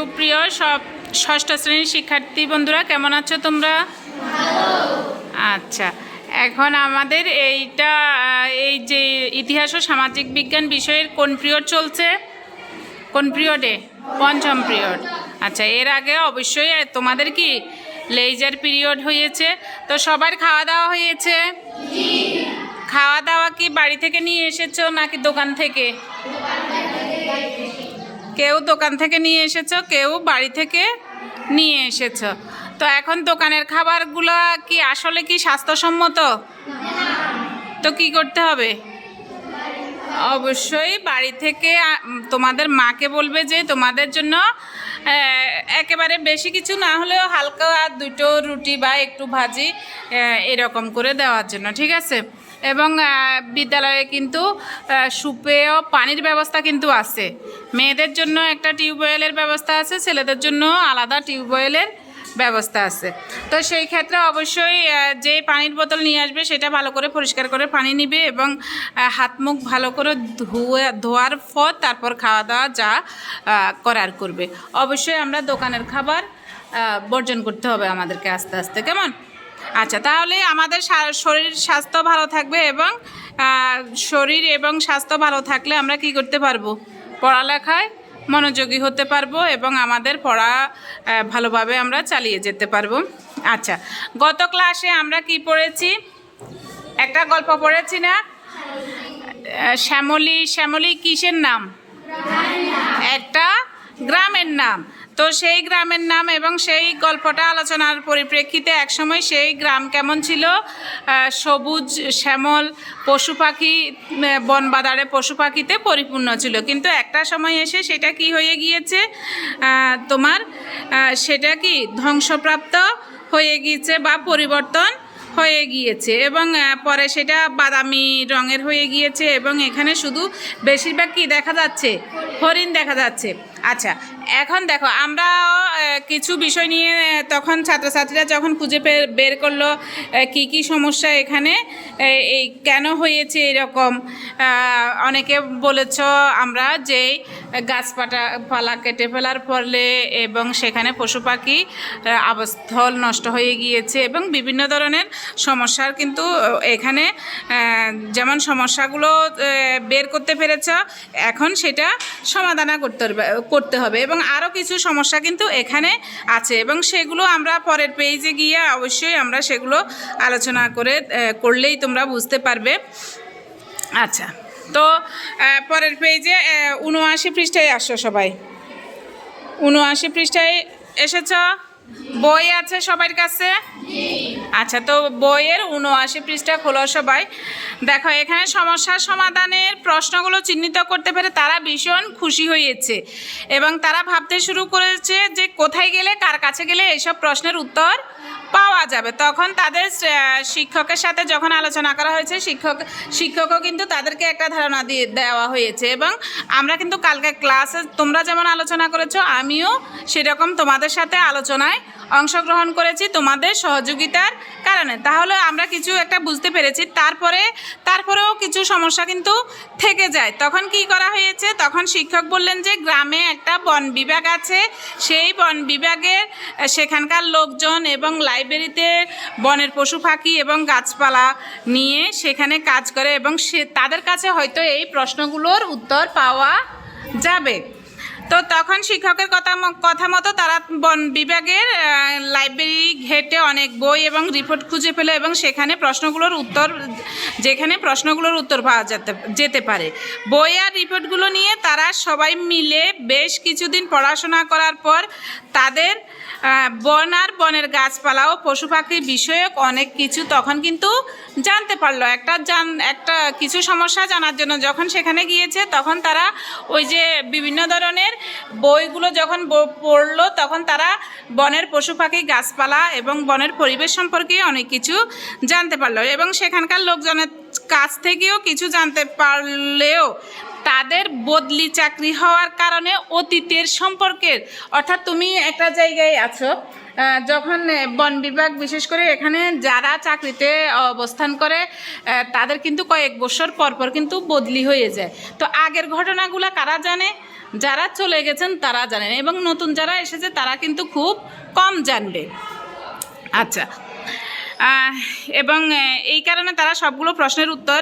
সুপ্রিয় সব ষষ্ঠ শ্রেণীর শিক্ষার্থী বন্ধুরা, কেমন আছো তোমরা? আচ্ছা, এখন আমাদের এই যে ইতিহাস ও সামাজিক বিজ্ঞান বিষয়ের কোন পিরিয়ড চলছে? কোন পিরিয়ডে? পঞ্চম পিরিয়ড। আচ্ছা, এর আগে অবশ্যই তোমাদের কি লেজার পিরিয়ড হয়েছে, তো সবার খাওয়া দাওয়া হয়েছে? খাওয়া দাওয়া কি বাড়ি থেকে নিয়ে এসেছো নাকি দোকান থেকে? কেউ দোকান থেকে নিয়ে এসেছো, কেউ বাড়ি থেকে নিয়ে এসেছো। তো এখন দোকানের খাবারগুলো কি আসলে কি স্বাস্থ্যসম্মত? তো কি করতে হবে? অবশ্যই বাড়ি থেকে তোমাদের মাকে বলবে যে তোমাদের জন্য একেবারে বেশি কিছু না হলেও হালকা দুটো রুটি বা একটু ভাজি এরকম করে দেওয়ার জন্য, ঠিক আছে? এবং বিদ্যালয়ে কিন্তু সুপেয় পানির ব্যবস্থা কিন্তু আছে। মেয়েদের জন্য একটা টিউবওয়েলের ব্যবস্থা আছে, ছেলেদের জন্য আলাদা টিউবওয়েলের ব্যবস্থা আছে। তো সেই ক্ষেত্রে অবশ্যই যে পানির বোতল নিয়ে আসবে সেটা ভালো করে পরিষ্কার করে পানি নিবে এবং হাত মুখ ভালো করে ধোয়ার পর তারপর খাওয়া দাওয়া যা করার করবে। অবশ্যই আমরা দোকানের খাবার বর্জন করতে হবে আমাদেরকে আস্তে আস্তে, কেমন? আচ্ছা, তাহলে আমাদের শরীর স্বাস্থ্য ভালো থাকবে এবং শরীর এবং স্বাস্থ্য ভালো থাকলে আমরা কি করতে পারবো? পড়ালেখায় মনোযোগী হতে পারবো এবং আমাদের পড়া ভালোভাবে আমরা চালিয়ে যেতে পারবো। আচ্ছা, গত ক্লাসে আমরা কি পড়েছি? একটা গল্প পড়েছি না? শ্যামলী কিসের নাম? একটা গ্রামের নাম। তো সেই গ্রামের নাম এবং সেই গল্পটা আলোচনার পরিপ্রেক্ষিতে একসময় সেই গ্রাম কেমন ছিল? সবুজ শ্যামল পশু পাখি, বনবাদারে পশু পাখিতে পরিপূর্ণ ছিল। কিন্তু একটা সময় এসে সেটা কি হয়ে গিয়েছে? সেটা কি ধ্বংসপ্রাপ্ত হয়ে গিয়েছে বা পরিবর্তন হয়ে গিয়েছে এবং পরে সেটা বাদামি রঙের হয়ে গিয়েছে এবং এখানে শুধু বেশিরভাগ কি দেখা যাচ্ছে? হরিণ দেখা যাচ্ছে। আচ্ছা, এখন দেখো, আমরা কিছু বিষয় নিয়ে তখন ছাত্রছাত্রীরা যখন খুঁজে বের করলো কি সমস্যা এখানে, এই কেন হয়েছে এরকম, অনেকে বলেছ আমরা যে গাছপালা কেটে ফেলার ফলে এবং সেখানে পশু পাখি আবাসস্থল নষ্ট হয়ে গিয়েছে এবং বিভিন্ন ধরনের সমস্যার কিন্তু এখানে যেমন সমস্যাগুলো বের করতে পেরেছ, এখন সেটা সমাধান করতে হবে এবং আরও কিছু সমস্যা কিন্তু এখানে আছে এবং সেগুলো আমরা পরের পেজে গিয়ে অবশ্যই আমরা সেগুলো আলোচনা করলেই তোমরা বুঝতে পারবে। আচ্ছা, তো পরের পেজে ৭৯ পৃষ্ঠায় আসো সবাই। ৭৯ পৃষ্ঠায় এসেছ? বই আছে সবার কাছে? আচ্ছা, তো বইয়ের ৭৯ পৃষ্ঠা খোলো সবাই। দেখো, এখানে সমস্যার সমাধানের প্রশ্নগুলো চিহ্নিত করতে পেরে তারা ভীষণ খুশি হয়েছে এবং তারা ভাবতে শুরু করেছে যে কোথায় গেলে, কার কাছে গেলে এইসব প্রশ্নের উত্তর পাওয়া যাবে। তখন তাদের শিক্ষকের সাথে যখন আলোচনা করা হয়েছে, শিক্ষকও কিন্তু তাদেরকে একটা ধারণা দেওয়া হয়েছে এবং আমরা কিন্তু কালকে ক্লাসে তোমরা যেমন আলোচনা করেছো, আমিও সেরকম তোমাদের সাথে আলোচনায় অংশগ্রহণ করেছি তোমাদের সহযোগিতার কারণে। তাহলে আমরা কিছু একটা বুঝতে পেরেছি। তারপরেও কিছু সমস্যা কিন্তু থেকে যায়। তখন কি করা হয়েছে? তখন শিক্ষক বললেন যে গ্রামে একটা বন বিভাগ আছে, সেই বন বিভাগের সেখানকার লোকজন এবং লাইব্রেরিতে বনের পশু পাখি এবং গাছপালা নিয়ে সেখানে কাজ করে এবং তাদের কাছে হয়তো এই প্রশ্নগুলোর উত্তর পাওয়া যাবে। তো তখন শিক্ষকের কথা মতো তারা বন বিভাগের লাইব্রেরি ঘেটে অনেক বই এবং রিপোর্ট খুঁজে পেল এবং যেখানে প্রশ্নগুলোর উত্তর পাওয়া যেতে পারে। বই আর রিপোর্টগুলো নিয়ে তারা সবাই মিলে বেশ কিছুদিন পড়াশোনা করার পর তাদের বন আর বনের গাছপালা ও পশু পাখি বিষয়ক অনেক কিছু তখন কিন্তু জানতে পারলো। একটা কিছু সমস্যা জানার জন্য যখন সেখানে গিয়েছে, তখন তারা ওই যে বিভিন্ন ধরনের বইগুলো যখন পড়লো, তখন তারা বনের পশু পাখি, গাছপালা এবং বনের পরিবেশ সম্পর্কে অনেক কিছু জানতে পারলো এবং সেখানকার লোকজনের কাছ থেকেও কিছু জানতে পারলেও তাদের বদলি চাকরি হওয়ার কারণে অতীতের সম্পর্কের, অর্থাৎ তুমি একটা জায়গায় আছো, যখন বন বিভাগ বিশেষ করে এখানে যারা চাকরিতে অবস্থান করে তাদের কিন্তু কয়েক বছর পর কিন্তু বদলি হয়ে যায়। তো আগের ঘটনাগুলো কারা জানে? যারা চলে গেছেন তারা জানেন, এবং নতুন যারা এসেছে তারা কিন্তু খুব কম জানবে। আচ্ছা, এবং এই কারণে তারা সবগুলো প্রশ্নের উত্তর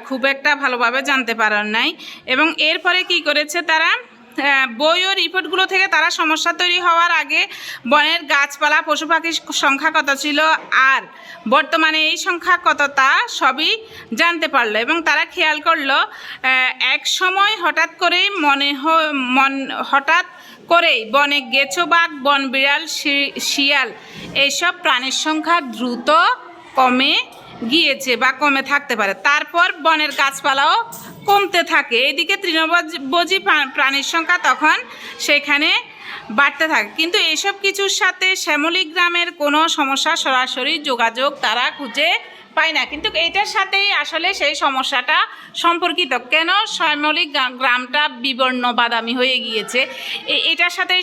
খুব একটা ভালোভাবে জানতে পারেন নাই। এবং এরপরে কি করেছে তারা, বই ও রিপোর্টগুলো থেকে তারা সমস্যা তৈরি হওয়ার আগে বনের গাছপালা পশু পাখির সংখ্যা কত ছিল আর বর্তমানে এই সংখ্যা কত তা সবই জানতে পারলো। এবং তারা খেয়াল করলো এক সময় হঠাৎ করেই হঠাৎ করেই বনে গেছো বাঘ, বন বিড়াল, শিয়াল এইসব প্রাণীর সংখ্যা দ্রুত কমে গিয়েছে বা কমে থাকতে পারে। তারপর বনের গাছপালাও কমতে থাকে। এইদিকে তৃণভোজী প্রাণীর সংখ্যা তখন সেখানে বাড়তে থাকে। কিন্তু এসব কিছুর সাথে শ্যামলী গ্রামের কোনো সমস্যা সরাসরি যোগাযোগ তারা খুঁজে পায় না। কিন্তু এটার সাথেই আসলে সেই সমস্যাটা সম্পর্কিত। কেন শ্যামলী গ্রামটা বিবর্ণ বাদামি হয়ে গিয়েছে, এটার সাথেই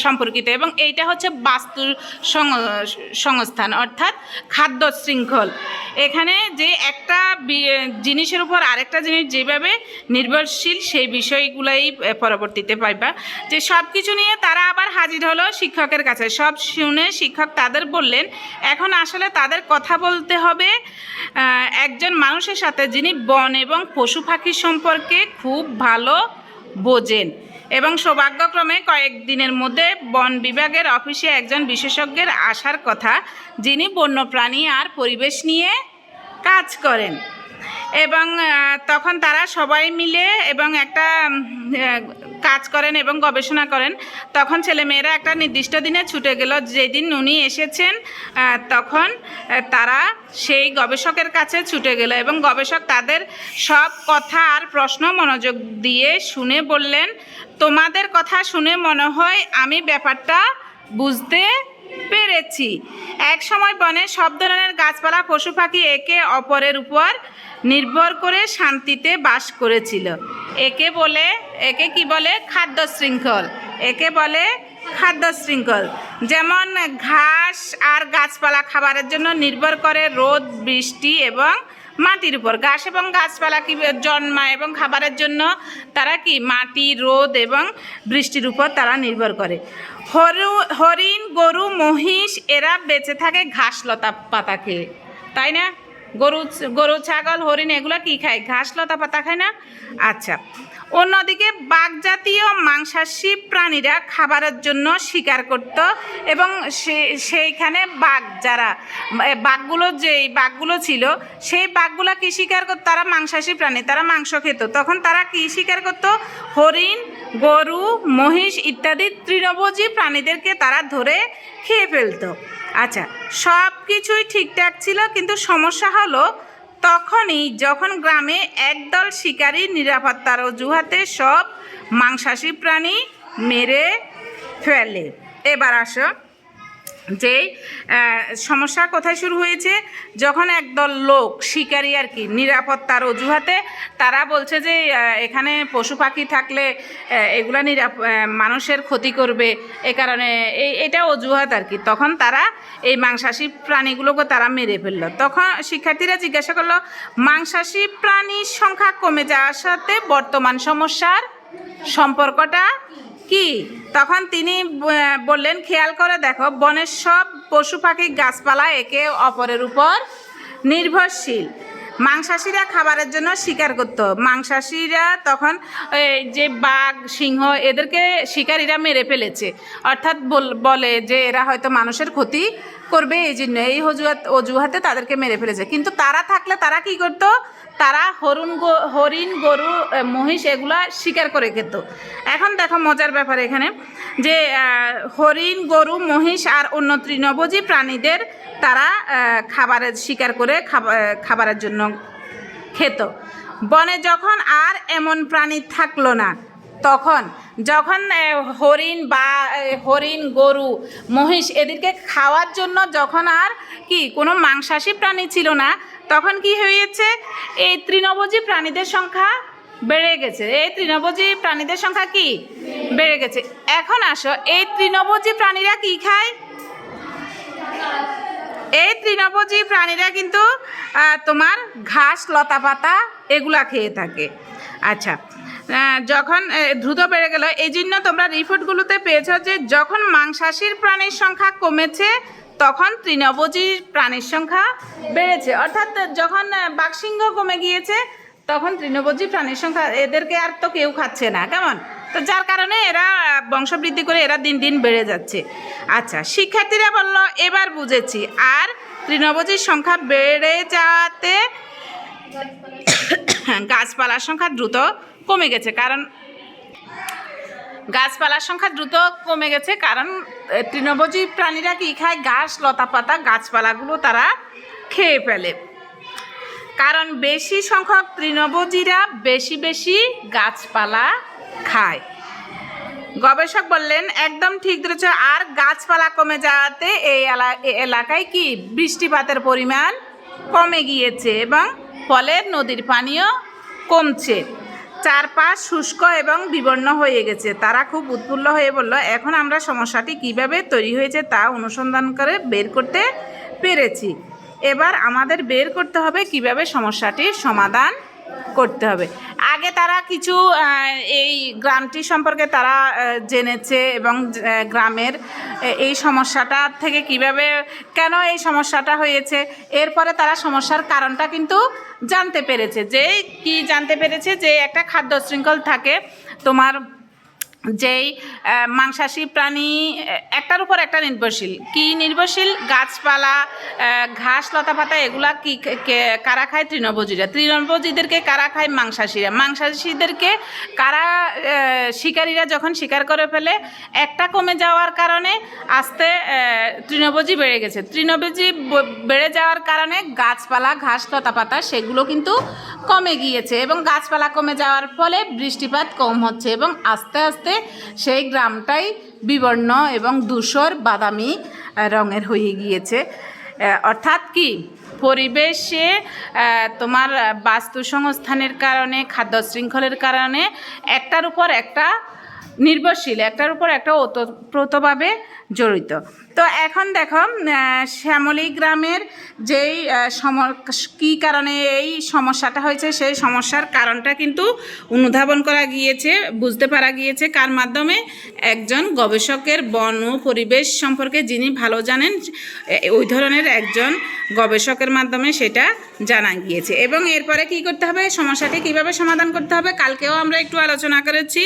সম্পর্কিত। এবং এইটা হচ্ছে বাস্তু সংস্থান অর্থাৎ খাদ্য শৃঙ্খল। এখানে যে একটা জিনিসের উপর আরেকটা জিনিস যেভাবে নির্ভরশীল সেই বিষয়গুলোই পরবর্তীতে পাইবা। যে সব কিছু নিয়ে তারা আবার হাজির হলো শিক্ষকের কাছে। সব শুনে শিক্ষক তাদের বললেন এখন আসলে তাদের কথা বলতে হবে একজন মানুষের সাথে যিনি বন এবং পশু পাখি সম্পর্কে খুব ভালো বোঝেন। এবং সৌভাগ্যক্রমে কয়েকদিনের মধ্যে বন বিভাগের অফিসে একজন বিশেষজ্ঞের আসার কথা, যিনি বন্যপ্রাণী আর পরিবেশ নিয়ে কাজ করেন। এবং তখন তারা সবাই মিলে এবং একটা কাজ করেন এবং গবেষণা করেন। তখন ছেলেমেয়েরা একটা নির্দিষ্ট দিনে ছুটে গেল। যেদিন উনি এসেছেন তখন তারা সেই গবেষকের কাছে ছুটে গেল এবং গবেষক তাদের সব কথা আর প্রশ্ন মনোযোগ দিয়ে শুনে বললেন, তোমাদের কথা শুনে মনে হয় আমি ব্যাপারটা বুঝতে পেরেছি। এক সময় বনে সব ধরনের গাছপালা পশু পাখি একে অপরের উপর নির্ভর করে শান্তিতে বাস করেছিল। একে কি বলে খাদ্য শৃঙ্খল। একে বলে খাদ্য শৃঙ্খল। যেমন ঘাস আর গাছপালা খাবারের জন্য নির্ভর করে রোদ, বৃষ্টি এবং মাটির উপর। ঘাস এবং গাছপালা কি জন্মায় এবং খাবারের জন্য তারা কি মাটি, রোদ এবং বৃষ্টির উপর তারা নির্ভর করে। হরিণ, গরু, মহিষ এরা বেঁচে থাকে ঘাস লতা পাতা খেয়ে, তাই না? গরু, ছাগল, হরিণ এগুলো কি খায়? ঘাস লতা পাতা খায় না? আচ্ছা, অন্যদিকে বাঘ জাতীয় মাংসাশী প্রাণীরা খাবারের জন্য শিকার করত এবং সেইখানে বাঘগুলো ছিল সেই বাঘগুলো কি শিকার করত? তারা মাংসাশী প্রাণী, তারা মাংস খেত। তখন তারা কি শিকার করত? হরিণ, গরু, মহিষ ইত্যাদি তৃণভোজী প্রাণীদেরকে তারা ধরে খেয়ে ফেলতো। আচ্ছা, সব কিছুই ঠিকঠাক ছিল, কিন্তু সমস্যা হলো তখনই যখন গ্রামে একদল শিকারী নিরাপত্তার অজুহাতে সব মাংসাশী প্রাণী মেরে ফেলে। এবার আসো যে সমস্যা কোথায় শুরু হয়েছে, যখন একদল লোক শিকারী আর কি নিরাপত্তার অজুহাতে তারা বলছে যে এখানে পশু পাখি থাকলে এগুলা মানুষের ক্ষতি করবে, এ কারণে এটা অজুহাত আর কি। তখন তারা এই মাংসাশী প্রাণীগুলোকে তারা মেরে ফেললো। তখন শিক্ষার্থীরা জিজ্ঞাসা করলো, মাংসাশী প্রাণীর সংখ্যা কমে যাওয়ার সাথে বর্তমান সমস্যার সম্পর্কটা কি? তখন তিনি বললেন, খেয়াল করে দেখো, বনের সব পশু পাখি গাছপালা একে অপরের উপর নির্ভরশীল। মাংসাশীরা খাবারের জন্য শিকার করত। মাংসাশীরা তখন যে বাঘ, সিংহ এদেরকে শিকারীরা মেরে ফেলেছে, অর্থাৎ বলে যে এরা হয়তো মানুষের ক্ষতি করবে, এই জন্য এই অজুহাতে তাদেরকে মেরে ফেলেছে। কিন্তু তারা থাকলে তারা কি করত? তারা হরিণ, গরু, মহিষ এগুলা শিকার করে খেত। এখন দেখো মজার ব্যাপার এখানে যে হরিণ, গরু, মহিষ আর অন্য তৃণভোজী প্রাণীদের তারা শিকার করে খাবারের জন্য খেত। বনে যখন আর এমন প্রাণী থাকলো না, যখন হরিণ, গরু, মহিষ এদেরকে খাওয়ার জন্য যখন আর কি কোনো মাংসাশী প্রাণী ছিল না, তখন কি হয়েছে? এই তৃণভোজী প্রাণীদের সংখ্যা বেড়ে গেছে। এই তৃণভোজী প্রাণীদের সংখ্যা কি বেড়ে গেছে। এখন আসো, এই তৃণভোজী প্রাণীরা কি খায়? এই তৃণভোজী প্রাণীরা কিন্তু তোমার ঘাস, লতা পাতা এগুলা খেয়ে থাকে। আচ্ছা, যখন দ্রুত বেড়ে গেল, এই জন্য তোমরা রিপোর্টগুলোতে পেয়েছ যে যখন মাংসাশীর প্রাণীর সংখ্যা কমেছে তখন তৃণভোজী প্রাণীর সংখ্যা বেড়েছে। অর্থাৎ যখন বাঘসিংহ কমে গিয়েছে তখন তৃণভোজী প্রাণীর সংখ্যা, এদেরকে আর তো কেউ খাচ্ছে না, কেমন, তো যার কারণে এরা বংশবৃদ্ধি করে এরা দিন দিন বেড়ে যাচ্ছে। আচ্ছা, শিক্ষার্থীরা বলল এবার বুঝেছি। আর তৃণভোজীর সংখ্যা বেড়ে যাওয়াতে গাছপালার সংখ্যা দ্রুত কমে গেছে, কারণ গাছপালার সংখ্যা দ্রুত কমে গেছে কারণ তৃণভোজী প্রাণীরা কি খায়? ঘাস, লতা পাতা, গাছপালাগুলো তারা খেয়ে ফেলে। কারণ বেশি সংখ্যক তৃণভোজীরা বেশি বেশি গাছপালা খায়। গবেষক বললেন একদম ঠিক ধরেছ। আর গাছপালা কমে যাওয়াতে এই এলাকায় কি বৃষ্টিপাতের পরিমাণ কমে গিয়েছে এবং ফলে নদীর পানিও কমছে। চারপাশ শুষ্ক এবং বিবর্ণ হয়ে গেছে। তারা খুব উৎফুল্ল হয়ে বলল, এখন আমরা সমস্যাটি কিভাবে তৈরি হয়েছে তা অনুসন্ধান করে বের করতে পেরেছি। এবার আমাদের বের করতে হবে কিভাবে সমস্যাটির সমাধান করতে হবে। আগে তারা কিছু এই গ্রামটি সম্পর্কে তারা জেনেছে এবং গ্রামের এই সমস্যাটা থেকে কিভাবে, কেন এই সমস্যাটা হয়েছে, এরপরে তারা সমস্যার কারণটা কিন্তু জানতে পেরেছে। যে কি জানতে পেরেছে? যে একটা খাদ্য শৃঙ্খল থাকে তোমার, যেই মাংসাশী প্রাণী একটার উপর একটা নির্ভরশীল। কি নির্ভরশীল? গাছপালা, ঘাস, লতা পাতা, এগুলা কি কারা খায়? তৃণভোজীরা। তৃণভোজীদেরকে কারা খায়? মাংসাশীরা। মাংসাশীদেরকে কারা? শিকারীরা যখন শিকার করে ফেলে, একটা কমে যাওয়ার কারণে আস্তে তৃণভোজী বেড়ে গেছে। তৃণভোজী বেড়ে যাওয়ার কারণে গাছপালা, ঘাস, লতা পাতা সেগুলো কিন্তু কমে গিয়েছে এবং গাছপালা কমে যাওয়ার ফলে বৃষ্টিপাত কম হচ্ছে এবং আস্তে আস্তে সেই গ্রামটাই বিবর্ণ এবং ধূসর বাদামি রঙের হয়ে গিয়েছে। অর্থাৎ কি, পরিবেশে তোমার বাস্তু সংস্থানের কারণে, খাদ্য শৃঙ্খলের কারণে একটার উপর একটা নির্ভরশীল, একটার উপর একটা ওতপ্রোতভাবে জড়িত। তো এখন দেখো শ্যামলী গ্রামের যেই কী কারণে এই সমস্যাটা হয়েছে, সেই সমস্যার কারণটা কিন্তু অনুধাবন করা গিয়েছে, বুঝতে পারা গিয়েছে। কার মাধ্যমে? একজন গবেষকের, বন ও পরিবেশ সম্পর্কে যিনি ভালো জানেন ওই ধরনের একজন গবেষকের মাধ্যমে সেটা জানা গিয়েছে। এবং এরপরে কি করতে হবে? সমস্যাটি কিভাবে সমাধান করতে হবে কালকেও আমরা একটু আলোচনা করেছি।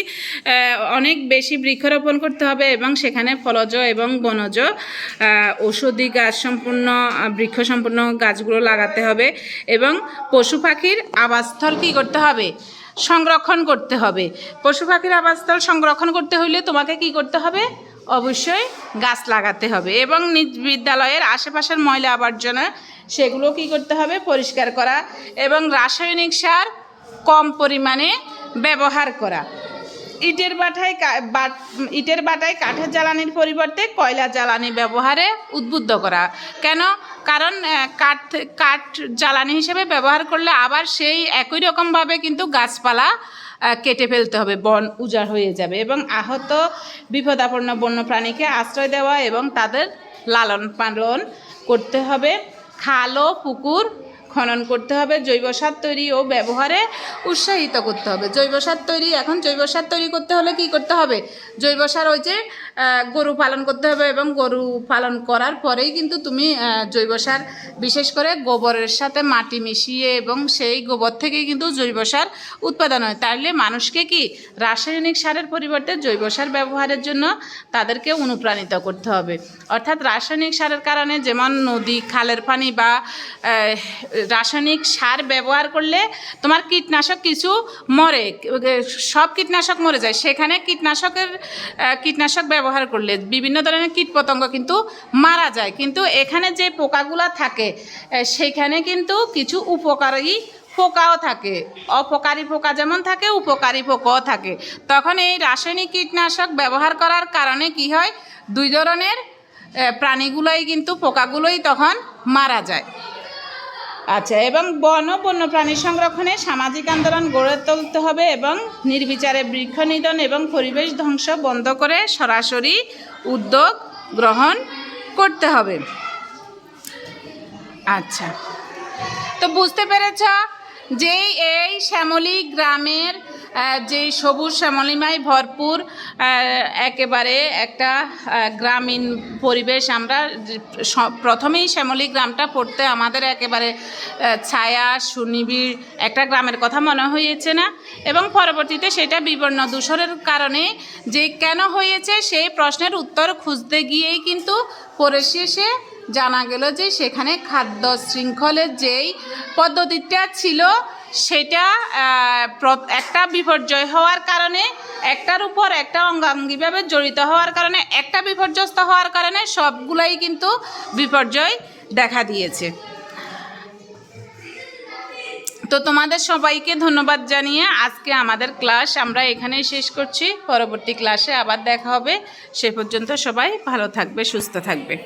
অনেক বেশি বৃক্ষরোপণ করতে হবে এবং সেখানে ফলজ এবং বনজ ঔষধি গাছ সম্পূর্ণ, বৃক্ষ সম্পূর্ণ গাছগুলো লাগাতে হবে এবং পশু পাখির আবাসস্থল কী করতে হবে? সংরক্ষণ করতে হবে। পশু পাখির আবাসস্থল সংরক্ষণ করতে হইলে তোমাকে কি করতে হবে? অবশ্যই গাছ লাগাতে হবে এবং নিজ বিদ্যালয়ের আশেপাশের ময়লা আবর্জনা সেগুলো কি করতে হবে? পরিষ্কার করা এবং রাসায়নিক সার কম পরিমাণে ব্যবহার করা। ইটের বাটায় কাঠের জ্বালানির পরিবর্তে কয়লা জ্বালানি ব্যবহারে উদ্বুদ্ধ করা। কেন? কারণ কাঠ জ্বালানি হিসেবে ব্যবহার করলে আবার সেই একই রকমভাবে কিন্তু গাছপালা কেটে ফেলতে হবে, বন উজাড় হয়ে যাবে এবং আহত বিপদাপন্ন বন্যপ্রাণীকে আশ্রয় দেওয়া এবং তাদের লালন পালন করতে হবে। খাল ও পুকুর খনন করতে হবে। জৈব সার তৈরি ও ব্যবহারে উৎসাহিত করতে হবে। জৈব সার তৈরি, এখন জৈব সার তৈরি করতে হলে কি করতে হবে? জৈব সার ওই যে গরু পালন করতে হবে এবং গরু পালন করার পরেই কিন্তু তুমি জৈব সার, বিশেষ করে গোবরের সাথে মাটি মিশিয়ে এবং সেই গোবর থেকেই কিন্তু জৈব সার উৎপাদন হয়। তাহলে মানুষকে কি রাসায়নিক সারের পরিবর্তে জৈব সার ব্যবহারের জন্য তাদেরকে অনুপ্রাণিত করতে হবে। অর্থাৎ রাসায়নিক সারের কারণে যেমন নদী, খালের পানি বা রাসায়নিক সার ব্যবহার করলে তোমার কীটনাশক কিছু মরে, সব কীটনাশক মরে যায়। সেখানে কীটনাশক ব্যবহার করলে বিভিন্ন ধরনের কীটপতঙ্গ কিন্তু মারা যায়, কিন্তু এখানে যে পোকাগুলো থাকে সেখানে কিন্তু কিছু উপকারী পোকাও থাকে। অপকারী পোকা যেমন থাকে, উপকারী পোকাও থাকে। তখন এই রাসায়নিক কীটনাশক ব্যবহার করার কারণে কি হয়? দুই ধরনের প্রাণীগুলোই কিন্তু, পোকাগুলোই তখন মারা যায়। আচ্ছা, এবং বন ও বন্যপ্রাণী সংরক্ষণে সামাজিক আন্দোলন গড়ে তুলতে হবে এবং নির্বিচারে বৃক্ষ নিধন এবং পরিবেশ ধ্বংস বন্ধ করে সরাসরি উদ্যোগ গ্রহণ করতে হবে। আচ্ছা, তো বুঝতে পেরেছ যে এই শ্যামলী গ্রামের যেই সবুজ শ্যামলিমায় ভরপুর একেবারে একটা গ্রামীণ পরিবেশ। আমরা প্রথমেই শ্যামলী গ্রামটা পড়তে আমাদের একেবারে ছায়া সুনিবিড় একটা গ্রামের কথা মনে হয়েছে না, এবং পরবর্তীতে সেটা বিবর্ণ দূষণের কারণে যে কেন হয়েছে সেই প্রশ্নের উত্তর খুঁজতে গিয়েই কিন্তু পরিশেষে জানা গেল যে সেখানে খাদ্য শৃঙ্খলের যেই পদ্ধতিটা ছিল সেটা একটা বিপর্যয় হওয়ার কারণে, একটার উপর একটা অঙ্গাঙ্গিভাবে জড়িত হওয়ার কারণে, একটা বিপর্যস্ত হওয়ার কারণে সবগুলাই কিন্তু বিপর্যয় দেখা দিয়েছে। তো তোমাদের সবাইকে ধন্যবাদ জানিয়ে আজকে আমাদের ক্লাস আমরা এখানেই শেষ করছি। পরবর্তী ক্লাসে আবার দেখা হবে। সে পর্যন্ত সবাই ভালো থাকবে, সুস্থ থাকবে।